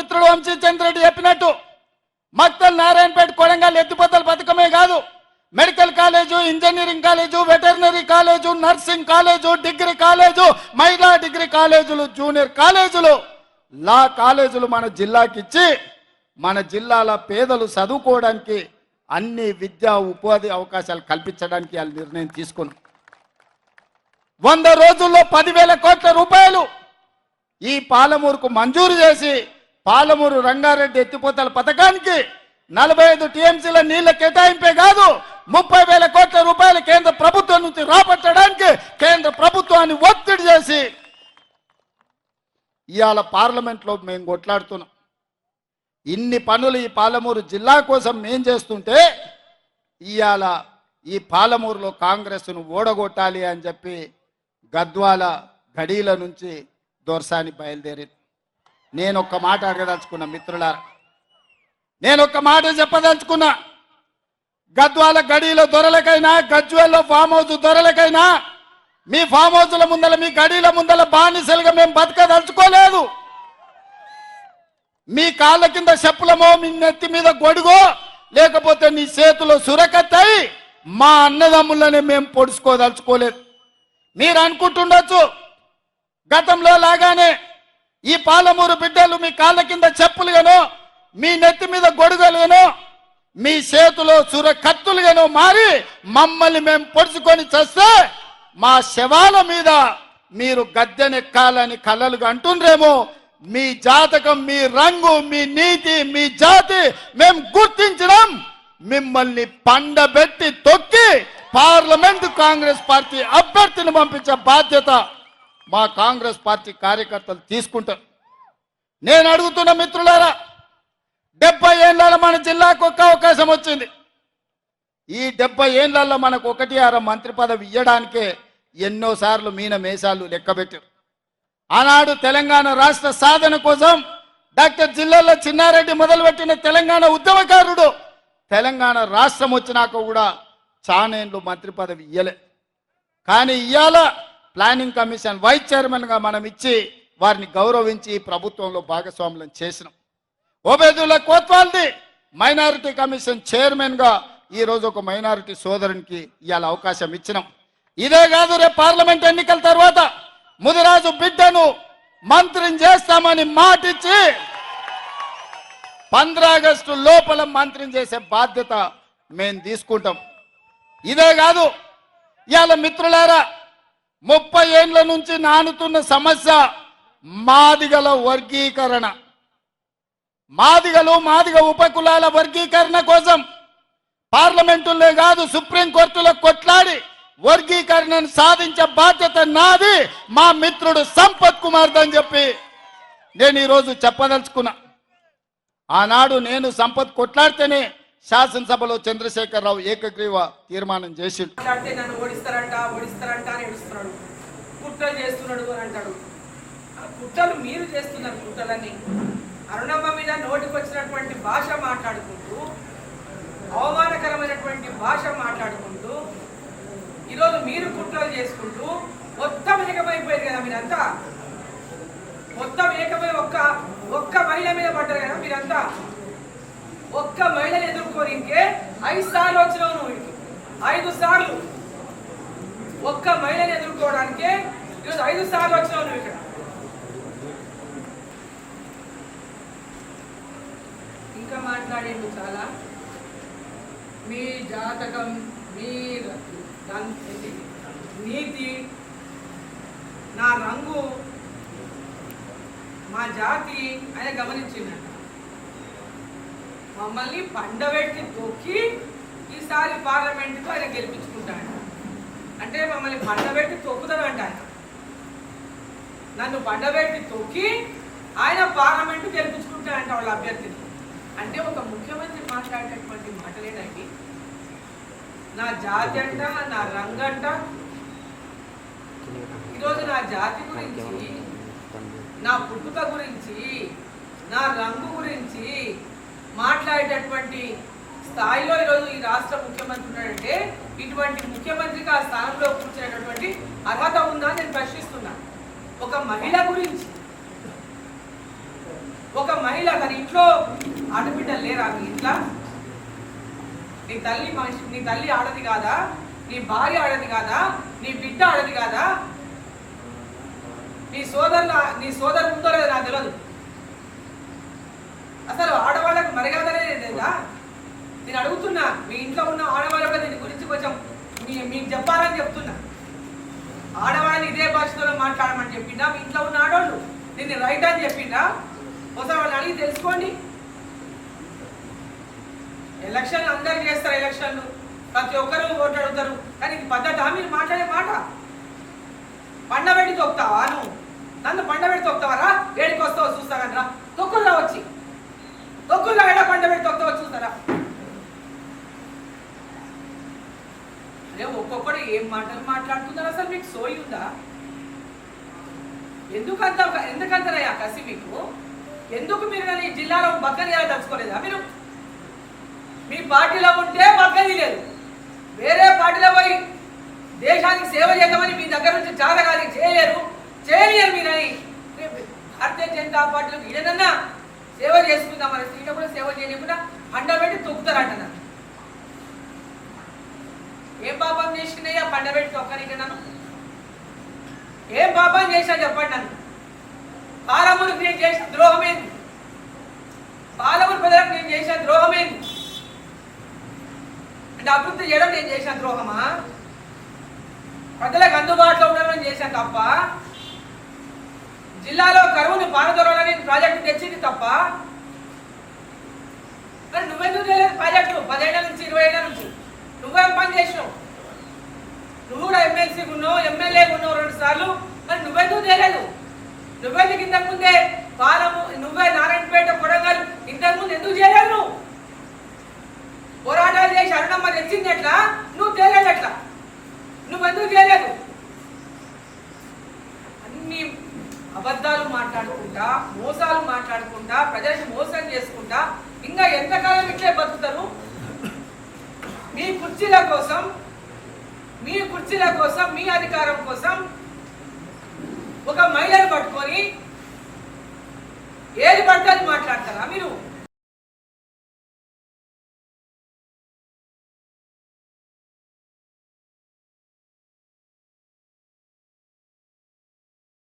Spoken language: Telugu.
మిత్రుడు వంశీచంద్రెడ్డి చెప్పినట్టు మక్తల్ నారాయణపేట కొడంగల్ ఎత్తిపోతల పథకమే కాదు, medical college, engineering college, veterinary college, nursing college, degree college, మహిళా డిగ్రీ కాలేజీలు, జూనియర్ కాలేజీలు, లా కాలేజీలు మన జిల్లాకి ఇచ్చి మన జిల్లాల పేదలు చదువుకోవడానికి అన్ని విద్యా ఉపాధి అవకాశాలు కల్పించడానికి వాళ్ళు నిర్ణయం తీసుకున్నాం. 100 రోజుల్లో 10,000 కోట్ల రూపాయలు ఈ పాలమూరుకు మంజూరు చేసి పాలమూరు రంగారెడ్డి ఎత్తిపోతల పథకానికి 45 టీఎంసీల నీళ్ల కేటాయింపే కాదు 30,000 కోట్ల రూపాయలు కేంద్ర ప్రభుత్వం నుంచి రాబట్టడానికి కేంద్ర ప్రభుత్వాన్ని ఒత్తిడి చేసి ఇవాళ పార్లమెంట్లో మేము కొట్లాడుతున్నాం. ఇన్ని పనులు ఈ పాలమూరు జిల్లా కోసం మేం చేస్తుంటే ఇవాళ ఈ పాలమూరులో కాంగ్రెస్ను ఓడగొట్టాలి అని చెప్పి గద్వాల గడీల నుంచి దొర్సాని బయలుదేరింది. నేను ఒక్క మాట అడగదలుచుకున్నా మిత్రులారా, నేను ఒక్క మాట చెప్పదలుచుకున్నా. గద్వాల గడీల దొరలకైనా, గజ్వేల్లో ఫామ్ హౌస్ దొరలకైనా, మీ ఫామ్ హౌస్ల ముందల, మీ గడీల ముందల బానిసలుగా మేము బతకదలుచుకోలేదు. మీ కాళ్ళ కింద చెప్పులమో, మీ నెత్తి మీద గొడుగో, లేకపోతే నీ చేతిలో సురకత్తై మా అన్నదమ్ములనే మేము పొడుచుకోదలుచుకోలేదు. మీరు అనుకుంటుండొచ్చు గతంలో లాగానే ఈ పాలమూరు బిడ్డలు మీ కాళ్ళ కింద చెప్పులుగానో, మీ నెత్తి మీద గొడుగలుగానో, మీ చేతిలో సురకత్తులుగానో మారి మమ్మల్ని మేము పొడుచుకొని చేస్తే మా శవాల మీద మీరు గద్దెనెక్కాలని కలలుగా అంటుండ్రేమో. మీ జాతకం, మీ రంగు, మీ నీతి, మీ జాతి మేము గుర్తించడం, మిమ్మల్ని పండబెట్టి తొక్కి పార్లమెంట్ కాంగ్రెస్ పార్టీ అభ్యర్థిని పంపించే బాధ్యత మా కాంగ్రెస్ పార్టీ కార్యకర్తలు తీసుకుంటారు. నేను అడుగుతున్న మిత్రులారా, 70 ఏళ్లలో మన జిల్లాకు ఒక్క అవకాశం వచ్చింది. ఈ 70 ఏళ్లలో మనకు 1-6 మంత్రి పదవి ఇవ్వడానికే ఎన్నోసార్లు మీన మేషాలు లెక్కబెట్టారు. ఆనాడు తెలంగాణ రాష్ట్ర సాధన కోసం డాక్టర్ జిల్లాలో చిన్నారెడ్డి మొదలుపెట్టిన తెలంగాణ ఉద్యమకారుడు తెలంగాణ రాష్ట్రం వచ్చినాక కూడా చానేళ్ళు మంత్రి పదవి ఇయ్యలే. కానీ ఇవాళ ప్లానింగ్ కమిషన్ వైస్ చైర్మన్గా మనం ఇచ్చి వారిని గౌరవించి ప్రభుత్వంలో భాగస్వాములను చేసినాం. ఓబేదుల్లా కోత్వాల్ది మైనారిటీ కమిషన్ చైర్మన్గా ఈరోజు ఒక మైనారిటీ సోదరునికి ఇవాళ అవకాశం ఇచ్చినాం. ఇదే కాదు, రేపు పార్లమెంట్ ఎన్నికల తర్వాత ముదిరాజు బిడ్డను మంత్రిని చేస్తామని మాటిచ్చి 15 ఆగస్టు లోపల మంత్రిని చేసే బాధ్యత మేము తీసుకుంటాం. ఇదే కాదు, ఇవాళ మిత్రులారా, 30 ఏళ్ల నుంచి నానుతున్న సమస్య మాదిగల వర్గీకరణ. మాదిగలు, మాదిగ ఉపకులాల వర్గీకరణ కోసం పార్లమెంటులో కాదు సుప్రీంకోర్టులో కొట్లాడి వర్గీకరణను సాధించే బాధ్యత నాది, మా మిత్రుడు సంపత్ కుమార్ అని చెప్పి నేను ఈరోజు చెప్పదలుచుకున్నా. ఆనాడు నేను సంపత్ కొట్లాడితేనే శాసనసభలో చంద్రశేఖరరావు ఏకగ్రీవ తీర్మానం చేసిండు. నన్ను ఓడిస్తారంట అని ఏడుస్తున్నాడు, కుట్రలు చేస్తున్నాడు అని అంటాడు. కుట్రలు మీరు చేస్తున్నారు. కుట్రలని అరుణమ్మ మీద నోటికి వచ్చినటువంటి భాష మాట్లాడుకుంటూ, అవమానకరమైనటువంటి భాష మాట్లాడుకుంటూ ఈరోజు మీరు కుట్రలు చేసుకుంటూ మొత్తం ఏకమైపోయారు కదా మీరంతా. మొత్తం ఏకమై ఒక్క మహిళ మీద పడ్డారు కదా మీరంతా. ఒక్క మహిళను ఎదుర్కోనికే 5 సార్లు వచ్చినావు నువ్వు. 5 సార్లు ఒక్క మహిళను ఎదుర్కోవడానికే ఈరోజు 5 సార్లు వచ్చినావు నువ్వు ఇక్కడ. ఇంకా మాట్లాడేందు చాలా. మీ జాతకం, మీ నీతి, నా రంగు, మా జాతి ఆయన గమనించిందంట. మమ్మల్ని పండబెట్టి తొక్కి ఈసారి పార్లమెంటుకు ఆయన గెలిపించుకుంటాడు. అంటే మమ్మల్ని పండబెట్టి తొక్కుతాడంట ఆయన. నన్ను పండబెట్టి తొక్కి ఆయన పార్లమెంటు గెలిపించుకుంటాడంట వాళ్ళ అభ్యర్థిని. అంటే ఒక ముఖ్యమంత్రి మాట్లాడేటటువంటి మాటలేనండి. నా జాతి అంట, నా రంగు అంట. ఈరోజు నా జాతి గురించి, నా పుట్టుక గురించి, నా రంగు గురించి మాట్లాడేటటువంటి స్థాయిలో ఈరోజు ఈ రాష్ట్ర ముఖ్యమంత్రి ఉన్నాడంటే ఇటువంటి ముఖ్యమంత్రికి ఆ స్థానంలో కూర్చునేటటువంటి అర్హత ఉందా నేను ప్రశ్నిస్తున్నాను. ఒక మహిళ గురించి ఒక మహిళ తన ఇంట్లో ఆడబిడ్డలు లేరా మీ ఇంట్లో? నీ తల్లి ఆడది కాదా? నీ భార్య ఆడది కాదా? నీ బిడ్డ ఆడది కాదా? నీ సోదరు ఉందో లేదో నాకు తెలియదు. అసలు ఆడవాళ్ళకు మర్యాదనే లేదా? నేను అడుగుతున్నా, మీ ఇంట్లో ఉన్న ఆడవాళ్ళ దీని గురించి కొంచెం మీకు చెప్పాలని చెప్తున్నా. ఆడవాళ్ళని ఇదే భాషలో మాట్లాడమని చెప్పిందా? మీ ఇంట్లో ఉన్న ఆడవాళ్ళు దీన్ని రైట్ అని చెప్పిందా? ఒకసారి వాళ్ళని అడిగి తెలుసుకోండి. ఎలక్షన్లు అందరు చేస్తారు, ఎలక్షన్లు ప్రతి ఒక్కరు ఓట్లు అడుగుతారు, కానీ ఇది పద్ధతి. మీరు మాట్లాడే మాట పండబెట్టి తొక్కుతావా? నువ్వు నన్ను పండబెట్టి తొక్కుతావరా? ఏడికి వస్తావో చూస్తానరా? తొక్కుల్లో వచ్చి తొక్కుల్లో ఎడ పండబెట్టి తొక్కుతావో చూస్తారా? అదే ఒక్కొక్కడు ఏం మాటలు మాట్లాడుతున్నారు. అసలు మీకు సోయి ఉందా? ఎందుకంతనయ్యా కసి మీకు? ఎందుకు మీరు కానీ జిల్లాలో బక్కని ఎలా తలుచుకోలేదా? మీరు మీ పార్టీలో ఉంటే బక్కని లేదు, వేరే పార్టీలో పోయి దేశానికి సేవ చేద్దామని మీ దగ్గర నుంచి చాలగాలి చేయలేరు మీరని భారతీయ జనతా పార్టీలో ఏదన్నా సేవ చేసుకుందాం మన స్త్రీలో కూడా సేవ చేయకుండా పండబెట్టి తొక్కుతారంట. ఏం పాపం చేసినాయా పండబెట్టి తొక్కనిక? నన్ను ఏం పాపం చేసినా చెప్పండి. నన్ను పాలమూరుకు నేను చేసిన ద్రోహమేంది? పాలమూరు ప్రజలకు నేను చేసిన ద్రోహమేంది? అంటే అభివృద్ధి చేయడం నేను చేసిన ద్రోహమా? ప్రజలకు అందుబాటులో ఉండడం చేశాను తప్ప, జిల్లాలో కరువును పారదోలాలని ప్రాజెక్టు తెచ్చింది తప్ప, మరి నువ్వెందుకు చేయలేదు ప్రాజెక్టు? 10 ఏళ్ల నుంచి 20 ఏళ్ల నుంచి నువ్వేం పని చేసినావు? నువ్వు కూడా ఎమ్మెల్సీ ఉన్నావు, ఎమ్మెల్యే ఉన్నావు 2 సార్లు, మరి నువ్వెందుకు చేయలేదు? నువ్వెందుకు ఇంతకుముందే నువ్వే నారాయణపేట కొడంగల్ ఇంతకుముందు ఎందుకు చేయలేదు? నువ్వు పోరాటాలు చేసి అరుణమ్మ తెచ్చింది ఎట్లా? నువ్వు చేయలేదు ఎట్లా? నువ్వెందుకు చేయలేదు? అన్ని అబద్ధాలు మాట్లాడుకుంటా, మోసాలు మాట్లాడుకుంటా, ప్రజలకు మోసం చేసుకుంటా ఇంకా ఎంతకాలం ఇట్లే బతుకుతారు? మీ కుర్చీల కోసం, మీ అధికారం కోసం ఒక మహిళను పట్టుకొని ఏది పడితే అది మాట్లాడతారా మీరు?